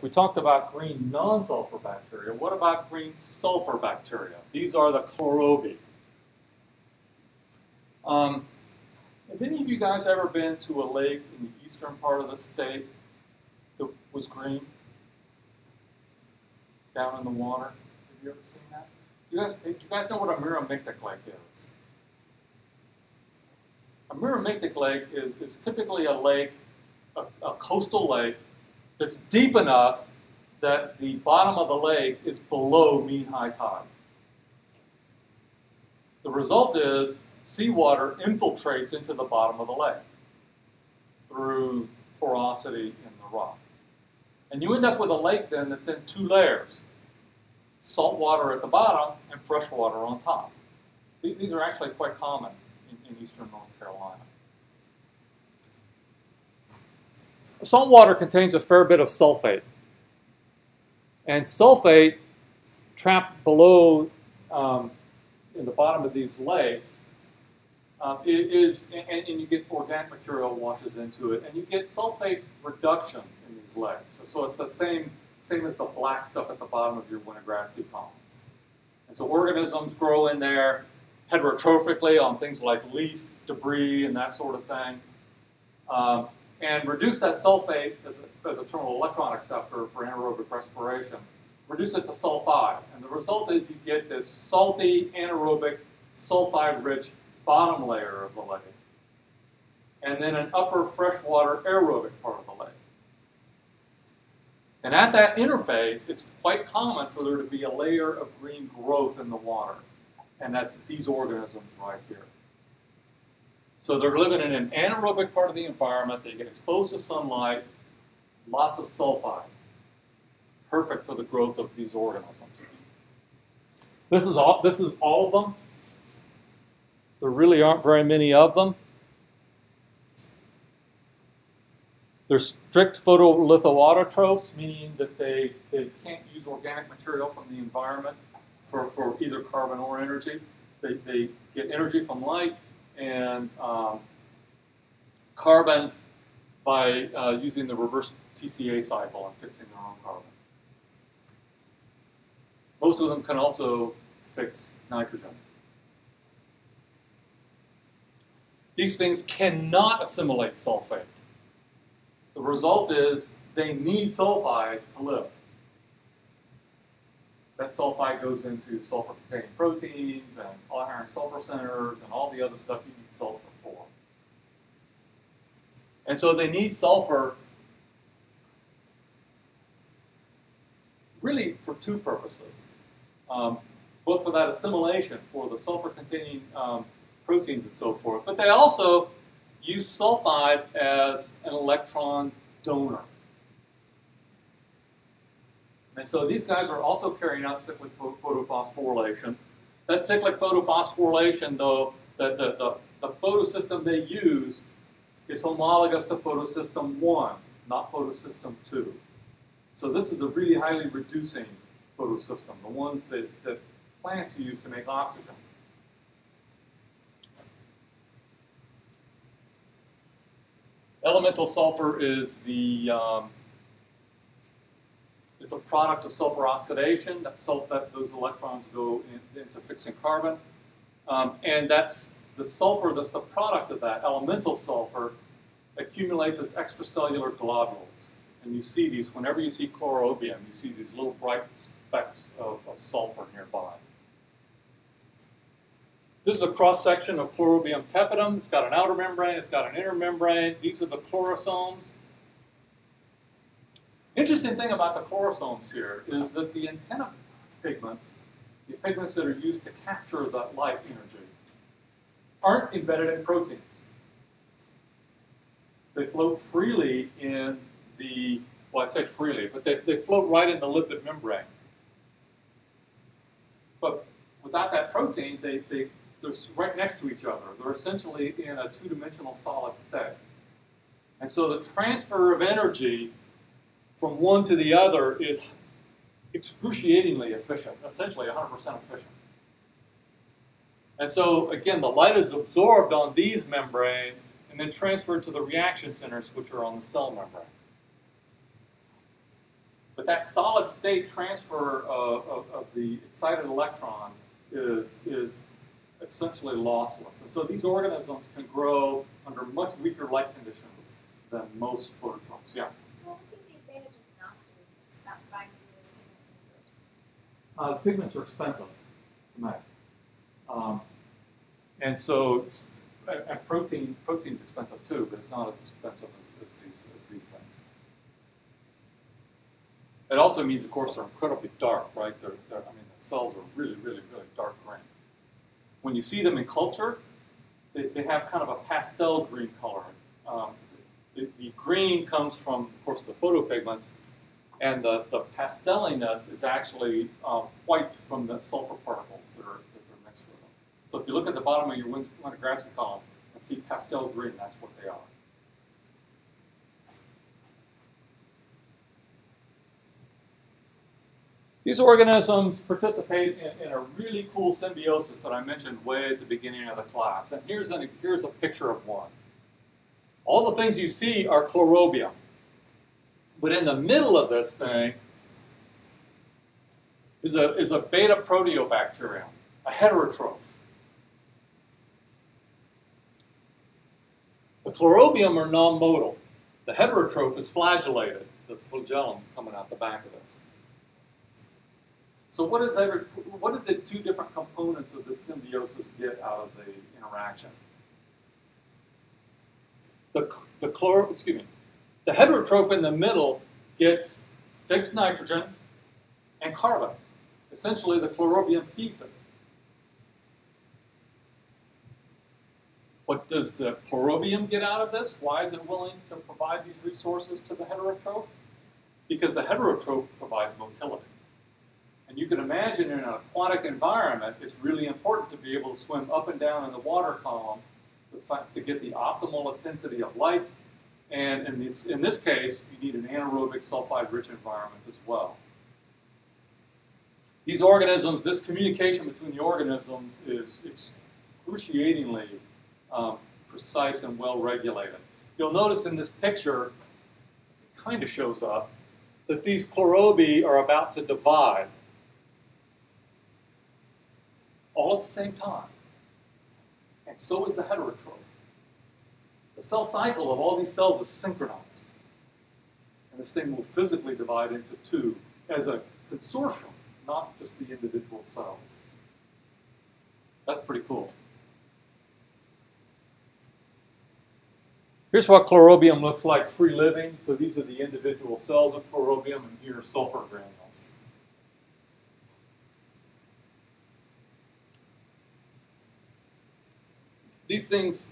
We talked about green non-sulfur bacteria. What about green sulfur bacteria? These are the Chlorobi. Have any of you guys ever been to a lake in the eastern part of the state that was green? Down in the water? Have you ever seen that? Do you guys know what a miromictic lake is? A miromictic lake is typically a lake, a coastal lake, that's deep enough that the bottom of the lake is below mean high tide. The result is seawater infiltrates into the bottom of the lake through porosity in the rock. And you end up with a lake then that's in two layers, salt water at the bottom and fresh water on top. These are actually quite common in eastern North Carolina. Salt water contains a fair bit of sulfate. And sulfate trapped below in the bottom of these lakes and you get organic material washes into it, and you get sulfate reduction in these lakes. So it's the same as the black stuff at the bottom of your Winogradzki ponds. And so organisms grow in there heterotrophically on things like leaf debris and that sort of thing. And reduce that sulfate as a terminal electron acceptor for anaerobic respiration. Reduce it to sulfide. And the result is you get this salty, anaerobic, sulfide-rich bottom layer of the lake. And then an upper freshwater aerobic part of the lake. And at that interface, it's quite common for there to be a layer of green growth in the water. And that's these organisms right here. So they're living in an anaerobic part of the environment. They get exposed to sunlight, lots of sulfide. Perfect for the growth of these organisms. This is all of them. There really aren't very many of them. They're strict photolithoautotrophs, meaning that they can't use organic material from the environment for either carbon or energy. They get energy from light and carbon by using the reverse TCA cycle and fixing their own carbon. Most of them can also fix nitrogen. These things cannot assimilate sulfate. The result is they need sulfide to live. That sulfide goes into sulfur-containing proteins and iron sulfur centers and all the other stuff you need sulfur for. And so they need sulfur really for two purposes. Both for that assimilation, for the sulfur-containing proteins and so forth, but they also use sulfide as an electron donor. And so these guys are also carrying out cyclic photophosphorylation. That cyclic photophosphorylation, though, the photosystem they use is homologous to photosystem 1, not photosystem 2. So this is the really highly reducing photosystem, the ones that plants use to make oxygen. Elemental sulfur is the product of sulfur oxidation. Those electrons go into fixing carbon. And that's the sulfur that's the product of that. Elemental sulfur accumulates as extracellular globules. And you see these, whenever you see chlorobium, you see these little bright specks of sulfur nearby. This is a cross-section of Chlorobium tepidum. It's got an outer membrane, it's got an inner membrane. These are the chlorosomes. Interesting thing about the chlorosomes here is that the antenna pigments, the pigments that are used to capture that light energy, aren't embedded in proteins. They float freely in the, well, I say freely, but they float right in the lipid membrane. But without that protein, they're right next to each other. They're essentially in a two-dimensional solid state. And so the transfer of energy from one to the other is excruciatingly efficient, essentially 100% efficient. And so, again, the light is absorbed on these membranes and then transferred to the reaction centers, which are on the cell membrane. that solid state transfer of the excited electron is essentially lossless. And so these organisms can grow under much weaker light conditions than most phototrophs. Yeah? So what would be the advantage of not doing this, not binding those pigments in the protein? Pigments are expensive to make. And so, and protein's expensive too, but it's not as expensive as these things. It also means, of course, they're incredibly dark, right? I mean, the cells are really, really, really dark green. When you see them in culture, they have kind of a pastel green color. The green comes from, of course, the photopigments, and the pasteliness is actually white from the sulfur particles that are mixed with them. So if you look at the bottom of your Winograssi column and see pastel green, that's what they are. These organisms participate in a really cool symbiosis that I mentioned way at the beginning of the class. And here's a picture of one. All the things you see are Chlorobium. But in the middle of this thing is a beta proteobacterium, a heterotroph. The Chlorobium are non-modal. The heterotroph is flagellated, the flagellum coming out the back of this. So what did the two different components of this symbiosis get out of the interaction? The heterotroph in the middle gets fixed nitrogen and carbon. Essentially, the Chlorobium feeds it. What does the Chlorobium get out of this? Why is it willing to provide these resources to the heterotroph? Because the heterotroph provides motility. And you can imagine in an aquatic environment, it's really important to be able to swim up and down in the water column to get the optimal intensity of light. And in this case, you need an anaerobic sulfide-rich environment as well. These organisms, this communication between the organisms is excruciatingly precise and well regulated. You'll notice in this picture, it kind of shows up, that these Chlorobi are about to divide all at the same time. And so is the heterotroph. The cell cycle of all these cells is synchronized. And this thing will physically divide into two as a consortium, not just the individual cells. That's pretty cool. Here's what Chlorobium looks like free living. So these are the individual cells of Chlorobium, and here are sulfur granules. These things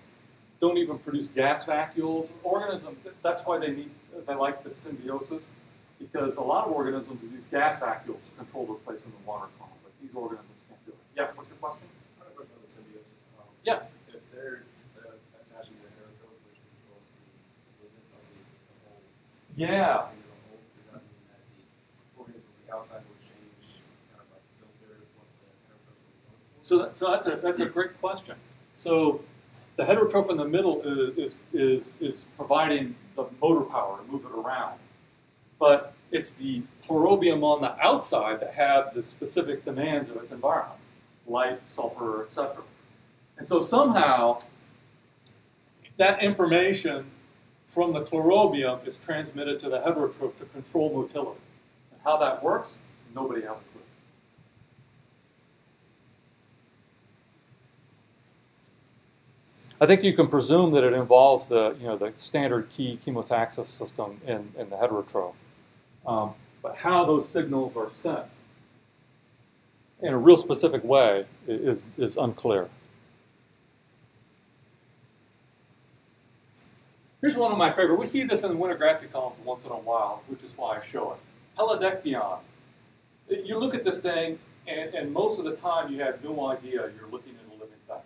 don't even produce gas vacuoles. Organisms, that's why they like this symbiosis, because a lot of organisms use gas vacuoles to control their place in the water column, but these organisms can't do it. Yeah, what's your question? I have a question on the symbiosis. Yeah. If they're attaching to the heterotroph, which controls the movement of the whole, yeah. does that mean that the organisms on the outside will change, kind of like filter what the heterotroph will be going for? So that's a great question. So the heterotroph in the middle is providing the motor power to move it around. But it's the Chlorobium on the outside that have the specific demands of its environment, light, sulfur, etc. And so somehow that information from the Chlorobium is transmitted to the heterotroph to control motility. And how that works, nobody has a clue. I think you can presume that it involves the standard key chemotaxis system in the heterotroph. But how those signals are sent in a real specific way is unclear. Here's one of my favorite. We see this in the Winograssi columns once in a while, which is why I show it. Helidection. You look at this thing, and most of the time you have no idea you're looking at a living thing.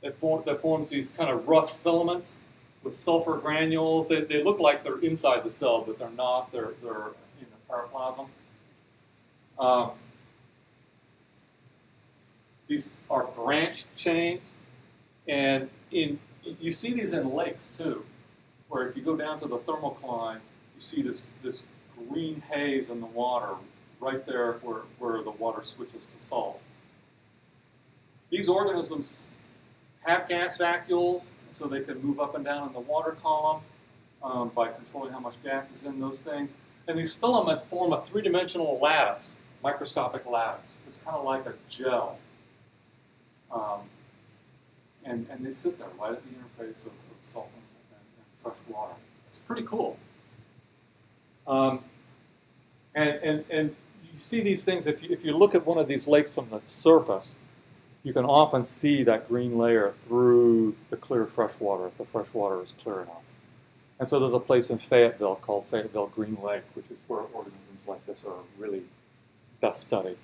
That forms these kind of rough filaments with sulfur granules. They look like they're inside the cell, but they're not. They're in the paraplasm. These are branched chains, and you see these in lakes too, where if you go down to the thermocline, you see this green haze in the water right there where the water switches to salt. These organisms have gas vacuoles, so they can move up and down in the water column by controlling how much gas is in those things. And these filaments form a three-dimensional lattice, microscopic lattice. It's kind of like a gel. And they sit there right at the interface of salt and fresh water. It's pretty cool. And you see these things, if you look at one of these lakes from the surface, you can often see that green layer through the clear fresh water, if the fresh water is clear enough. And so there's a place in Fayetteville called Fayetteville Green Lake, which is where organisms like this are really best studied.